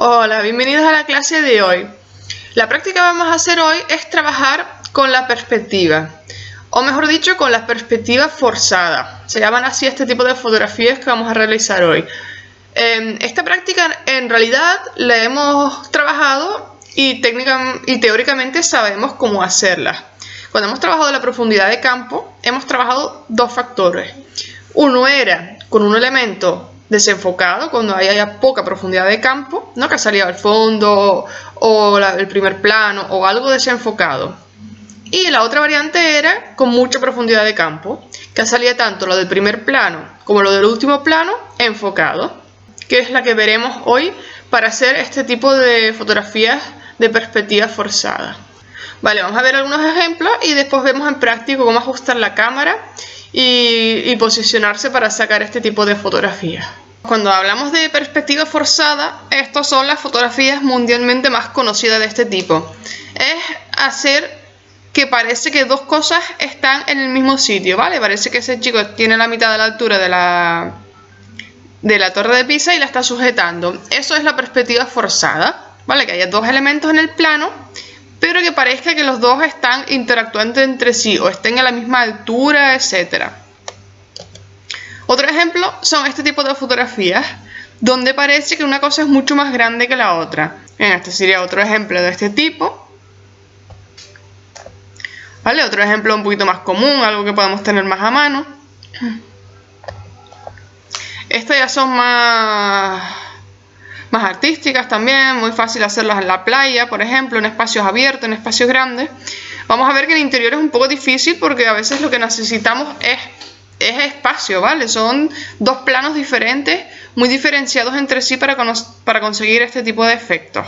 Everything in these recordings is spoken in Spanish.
Hola, bienvenidos a la clase de hoy. La práctica que vamos a hacer hoy es trabajar con la perspectiva, o mejor dicho, con la perspectiva forzada. Se llaman así este tipo de fotografías que vamos a realizar hoy. Esta práctica en realidad la hemos trabajado y teóricamente sabemos cómo hacerla. Cuando hemos trabajado la profundidad de campo, hemos trabajado dos factores. Uno era con un elemento desenfocado, cuando haya poca profundidad de campo, ¿no? Que ha salido al fondo o el primer plano o algo desenfocado. Y la otra variante era con mucha profundidad de campo, que salía tanto lo del primer plano como lo del último plano enfocado, que es la que veremos hoy para hacer este tipo de fotografías de perspectiva forzada. Vale, vamos a ver algunos ejemplos y después vemos en práctico cómo ajustar la cámara y posicionarse para sacar este tipo de fotografías. Cuando hablamos de perspectiva forzada, estas son las fotografías mundialmente más conocidas de este tipo. Es hacer que parece que dos cosas están en el mismo sitio, ¿vale? Parece que ese chico tiene la mitad de la altura de la Torre de Pisa y la está sujetando. Eso es la perspectiva forzada, ¿vale? Que haya dos elementos en el plano, pero que parezca que los dos están interactuando entre sí o estén a la misma altura, etc. Otro ejemplo son este tipo de fotografías donde parece que una cosa es mucho más grande que la otra. Este sería otro ejemplo de este tipo. ¿Vale? Otro ejemplo un poquito más común, algo que podemos tener más a mano. Estas ya son más artísticas también, muy fácil hacerlas en la playa, por ejemplo, en espacios abiertos, en espacios grandes. Vamos a ver que el interior es un poco difícil porque a veces lo que necesitamos es espacio, ¿vale? Son dos planos diferentes, muy diferenciados entre sí para conseguir este tipo de efectos.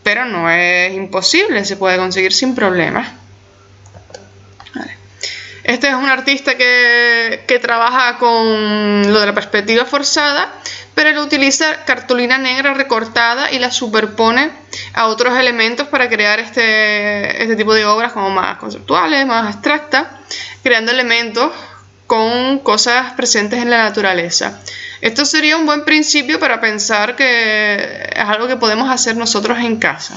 Pero no es imposible, se puede conseguir sin problemas. Vale. Este es un artista que trabaja con lo de la perspectiva forzada, pero él utiliza cartulina negra recortada y la superpone a otros elementos para crear este tipo de obras como más conceptuales, más abstractas, creando elementos con cosas presentes en la naturaleza. Esto sería un buen principio para pensar que es algo que podemos hacer nosotros en casa.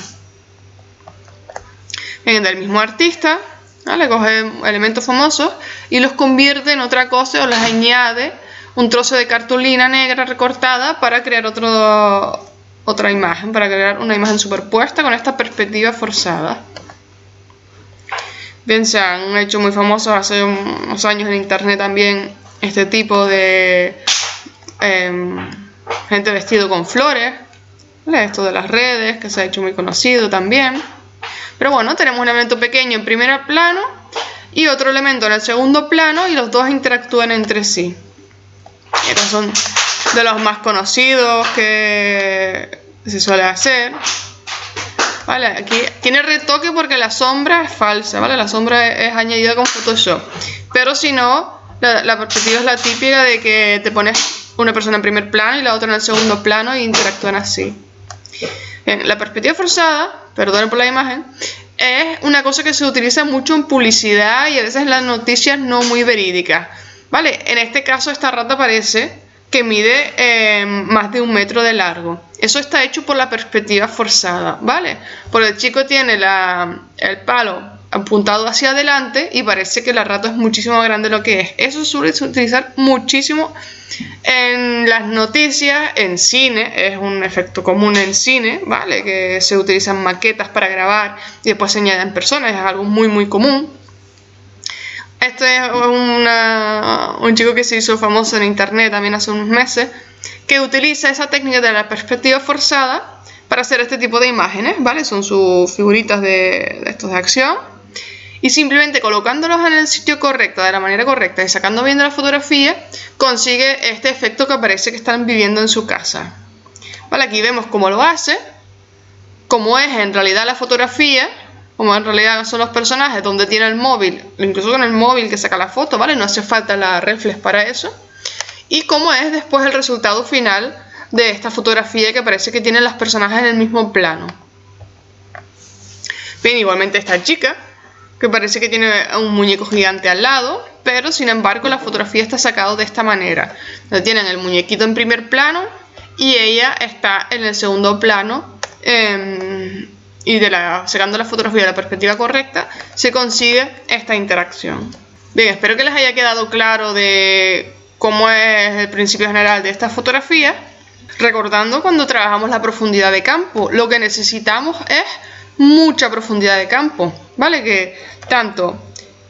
Del mismo artista, ¿vale? Coge elementos famosos y los convierte en otra cosa o les añade un trozo de cartulina negra recortada para crear otra imagen, para crear una imagen superpuesta con esta perspectiva forzada. Bien, se han hecho muy famosos hace unos años en internet también este tipo de gente vestido con flores, ¿vale? Esto de las redes, que se ha hecho muy conocido también. Pero bueno, tenemos un elemento pequeño en primer plano y otro elemento en el segundo plano y los dos interactúan entre sí. Estos son de los más conocidos que se suele hacer. Vale, aquí tiene retoque porque la sombra es falsa, ¿vale? La sombra es añadida con Photoshop. Pero si no, la perspectiva es la típica de que te pones una persona en primer plano y la otra en el segundo plano e interactúan así. Bien, la perspectiva forzada, perdonen por la imagen, es una cosa que se utiliza mucho en publicidad y a veces en las noticias no muy verídicas. Vale, en este caso esta rata parece que mide más de 1 metro de largo. Eso está hecho por la perspectiva forzada, ¿vale? Porque el chico tiene el palo apuntado hacia adelante y parece que la rata es muchísimo más grande de lo que es. Eso se suele utilizar muchísimo en las noticias, en cine, es un efecto común en cine, ¿vale? Que se utilizan maquetas para grabar y después se añaden personas, es algo muy muy común. Este es un chico que se hizo famoso en internet también hace unos meses, que utiliza esa técnica de la perspectiva forzada para hacer este tipo de imágenes, ¿vale? Son sus figuritas de estos de acción. Y simplemente colocándolos en el sitio correcto, de la manera correcta y sacando bien de la fotografía, consigue este efecto que parece que están viviendo en su casa. Vale, aquí vemos cómo lo hace, cómo es en realidad la fotografía, como en realidad son los personajes, donde tiene el móvil, incluso con el móvil que saca la foto, ¿vale? No hace falta la reflex para eso. Y cómo es después el resultado final de esta fotografía que parece que tienen los personajes en el mismo plano. Bien, igualmente esta chica, que parece que tiene un muñeco gigante al lado, pero sin embargo la fotografía está sacada de esta manera. Donde tienen el muñequito en primer plano y ella está en el segundo plano, y sacando la fotografía de la perspectiva correcta se consigue esta interacción. Bien, espero que les haya quedado claro de cómo es el principio general de esta fotografía. Recordando, cuando trabajamos la profundidad de campo, lo que necesitamos es mucha profundidad de campo, ¿vale? Que tanto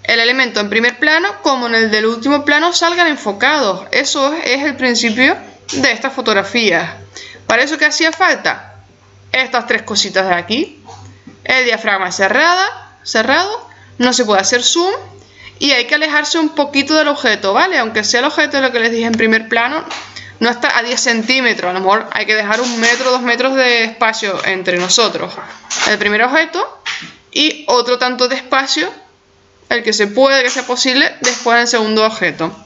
el elemento en primer plano como en el del último plano salgan enfocados. Eso es el principio de esta fotografía. ¿Para eso qué hacía falta? Estas tres cositas de aquí. El diafragma cerrado, no se puede hacer zoom y hay que alejarse un poquito del objeto, ¿vale? Aunque sea el objeto, lo que les dije en primer plano, no está a 10 centímetros, a lo mejor hay que dejar 1 metro, 2 metros de espacio entre nosotros. El primer objeto y otro tanto de espacio, el que se puede, que sea posible, después del segundo objeto.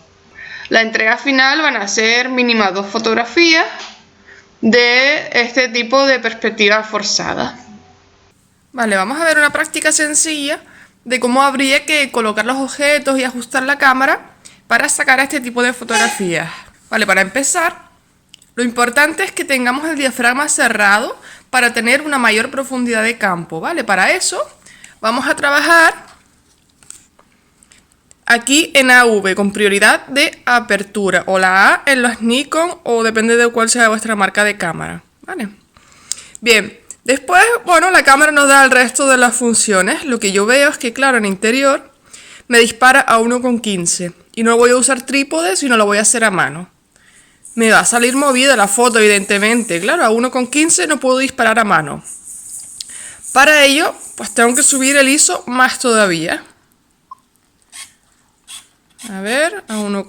La entrega final van a ser mínima 2 fotografías de este tipo de perspectiva forzada. Vale, vamos a ver una práctica sencilla de cómo habría que colocar los objetos y ajustar la cámara para sacar este tipo de fotografías. Vale, para empezar, lo importante es que tengamos el diafragma cerrado para tener una mayor profundidad de campo, ¿vale? Para eso vamos a trabajar aquí en AV con prioridad de apertura, o la A en los Nikon, o depende de cuál sea vuestra marca de cámara, ¿vale? Bien, después, bueno, la cámara nos da el resto de las funciones. Lo que yo veo es que, claro, en interior me dispara a 1,15 y no voy a usar trípode, sino lo voy a hacer a mano. Me va a salir movida la foto, evidentemente. Claro, a 1,15 no puedo disparar a mano. Para ello, pues tengo que subir el ISO más todavía. A ver, a 1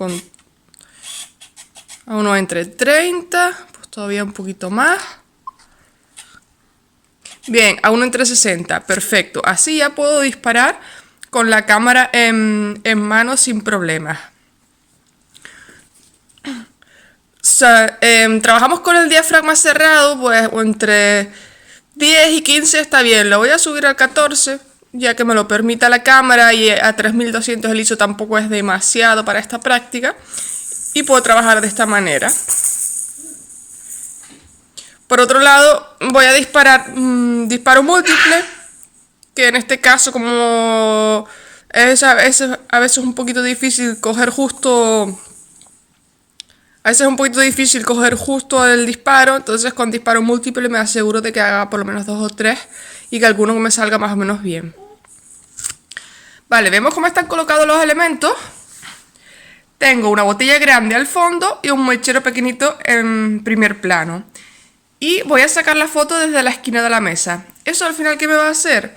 entre 30, pues todavía un poquito más. Bien, a 1 entre 60, perfecto. Así ya puedo disparar con la cámara en mano sin problemas. Trabajamos con el diafragma cerrado, pues entre 10 y 15 está bien. Lo voy a subir al 14, ya que me lo permita la cámara, y a 3200 el ISO tampoco es demasiado para esta práctica. Y puedo trabajar de esta manera. Por otro lado, voy a disparar disparo múltiple, que en este caso, como es a veces un poquito difícil coger justo... A veces es un poquito difícil coger justo el disparo, entonces con disparo múltiple me aseguro de que haga por lo menos 2 o 3 y que alguno me salga más o menos bien. Vale, vemos cómo están colocados los elementos. Tengo una botella grande al fondo y un mechero pequeñito en primer plano. Y voy a sacar la foto desde la esquina de la mesa. Eso al final, ¿qué me va a hacer?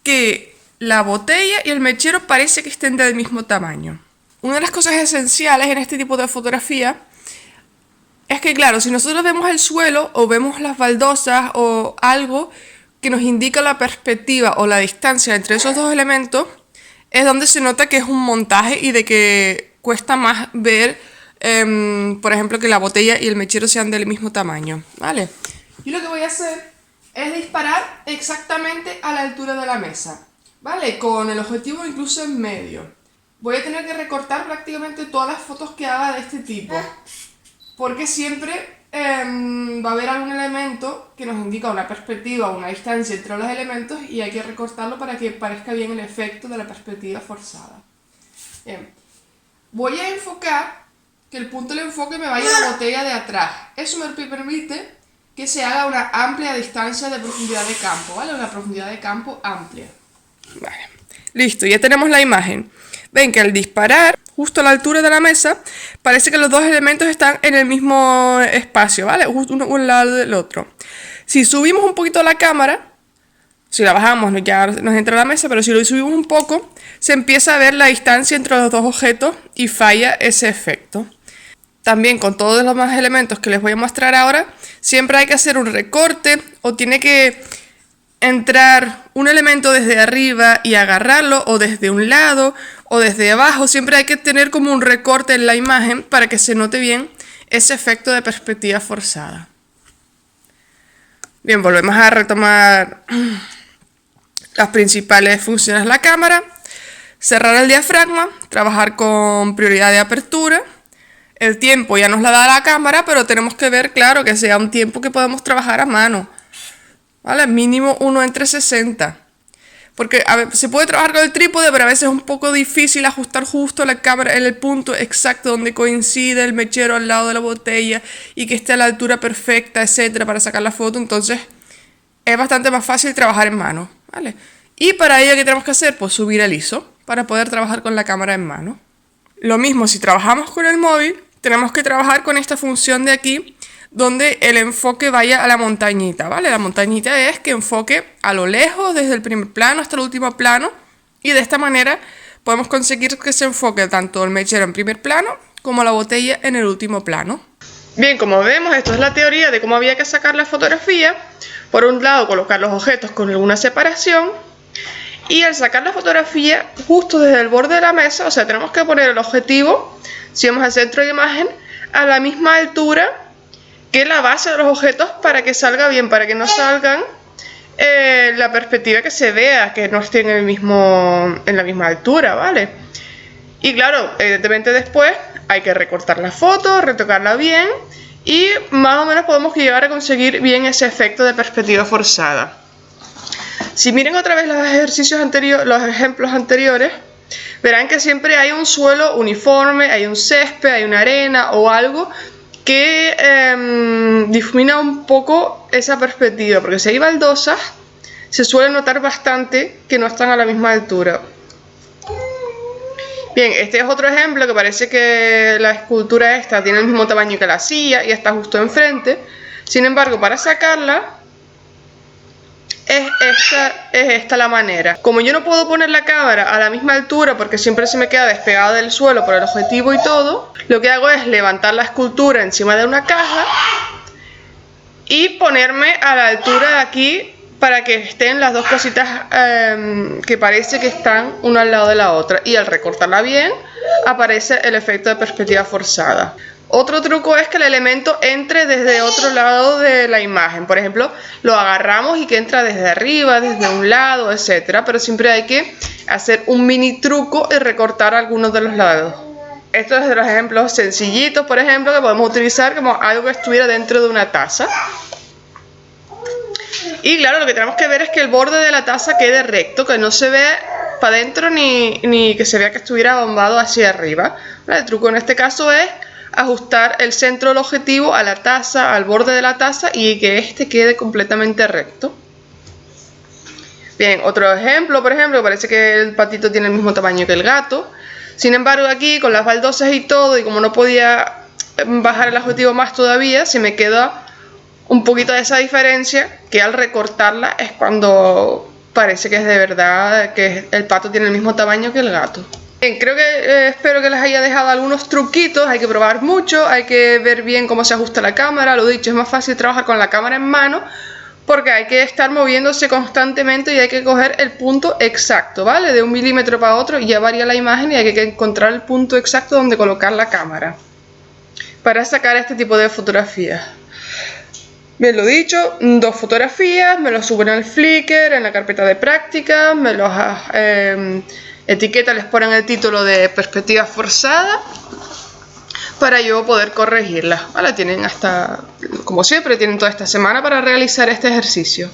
Que la botella y el mechero parece que estén del mismo tamaño. Una de las cosas esenciales en este tipo de fotografía es que, claro, si nosotros vemos el suelo o vemos las baldosas o algo que nos indica la perspectiva o la distancia entre esos dos elementos, es donde se nota que es un montaje y de que cuesta más ver, por ejemplo, que la botella y el mechero sean del mismo tamaño, ¿vale? Y lo que voy a hacer es disparar exactamente a la altura de la mesa, ¿vale? Con el objetivo incluso en medio. Voy a tener que recortar prácticamente todas las fotos que haga de este tipo, porque siempre va a haber algún elemento que nos indica una perspectiva o una distancia entre los elementos y hay que recortarlo para que parezca bien el efecto de la perspectiva forzada. Bien. Voy a enfocar que el punto del enfoque me vaya a la botella de atrás. Eso me permite que se haga una amplia distancia de profundidad de campo, ¿vale? Una profundidad de campo amplia. Vale. Listo, ya tenemos la imagen. Ven que al disparar justo a la altura de la mesa, parece que los dos elementos están en el mismo espacio, ¿vale? Justo uno al lado del otro. Si subimos un poquito la cámara, si la bajamos ya nos entra a la mesa, pero si lo subimos un poco, se empieza a ver la distancia entre los dos objetos y falla ese efecto. También con todos los demás elementos que les voy a mostrar ahora, siempre hay que hacer un recorte o tiene que entrar un elemento desde arriba y agarrarlo, o desde un lado o desde abajo. Siempre hay que tener como un recorte en la imagen para que se note bien ese efecto de perspectiva forzada. Bien, volvemos a retomar las principales funciones de la cámara. Cerrar el diafragma, trabajar con prioridad de apertura, El tiempo ya nos la da la cámara, pero tenemos que ver, claro, que sea un tiempo que podamos trabajar a mano. ¿Vale? Mínimo 1:60. Porque a ver, se puede trabajar con el trípode, pero a veces es un poco difícil ajustar justo la cámara en el punto exacto donde coincide el mechero al lado de la botella y que esté a la altura perfecta, etcétera, para sacar la foto. Entonces es bastante más fácil trabajar en mano, ¿vale? Y para ello, ¿qué tenemos que hacer? Pues subir el ISO para poder trabajar con la cámara en mano. Lo mismo si trabajamos con el móvil, tenemos que trabajar con esta función de aquí, donde el enfoque vaya a la montañita, ¿vale? La montañita es que enfoque a lo lejos, desde el primer plano hasta el último plano, y de esta manera podemos conseguir que se enfoque tanto el mechero en primer plano como la botella en el último plano. Bien, como vemos, esto es la teoría de cómo había que sacar la fotografía. Por un lado, colocar los objetos con alguna separación, y al sacar la fotografía justo desde el borde de la mesa, o sea, tenemos que poner el objetivo, si vamos al centro de imagen, a la misma altura que la base de los objetos para que salga bien, para que no salgan la perspectiva que se vea, que no esté en la misma altura, ¿vale? Y claro, evidentemente después hay que recortar la foto, retocarla bien y más o menos podemos llegar a conseguir bien ese efecto de perspectiva forzada. Si miren otra vez los ejercicios anteriores, los ejemplos anteriores, verán que siempre hay un suelo uniforme, hay un césped, hay una arena o algo que difumina un poco esa perspectiva, porque si hay baldosas se suele notar bastante que no están a la misma altura. Bien, este es otro ejemplo que parece que la escultura esta tiene el mismo tamaño que la silla y está justo enfrente. Sin embargo, para sacarla es esta la manera. Como yo no puedo poner la cámara a la misma altura porque siempre se me queda despegada del suelo por el objetivo y todo, lo que hago es levantar la escultura encima de una caja y ponerme a la altura de aquí para que estén las dos cositas que parece que están una al lado de la otra, y al recortarla bien aparece el efecto de perspectiva forzada. Otro truco es que el elemento entre desde otro lado de la imagen. Por ejemplo, lo agarramos y que entra desde arriba, desde un lado, etc. Pero siempre hay que hacer un mini truco y recortar algunos de los lados. Estos es de los ejemplos sencillitos, por ejemplo, que podemos utilizar como algo que estuviera dentro de una taza. Y claro, lo que tenemos que ver es que el borde de la taza quede recto, que no se vea para adentro ni que se vea que estuviera bombado hacia arriba. El truco en este caso es ajustar el centro del objetivo a la taza, al borde de la taza, y que este quede completamente recto. Bien, otro ejemplo, por ejemplo, parece que el patito tiene el mismo tamaño que el gato. Sin embargo, aquí con las baldosas y todo, y como no podía bajar el objetivo más todavía, se me queda un poquito de esa diferencia, que al recortarla es cuando parece que es de verdad que el pato tiene el mismo tamaño que el gato. Bien, creo que espero que les haya dejado algunos truquitos. Hay que probar mucho, hay que ver bien cómo se ajusta la cámara. Lo dicho, es más fácil trabajar con la cámara en mano porque hay que estar moviéndose constantemente y hay que coger el punto exacto, ¿vale? De 1 milímetro para otro y ya varía la imagen y hay que encontrar el punto exacto donde colocar la cámara para sacar este tipo de fotografías. Bien, lo dicho, 2 fotografías, me los suben al Flickr, en la carpeta de práctica, me los etiqueta, les ponen el título de perspectiva forzada para yo poder corregirla. ¿Vale? Tienen hasta, como siempre, tienen toda esta semana para realizar este ejercicio.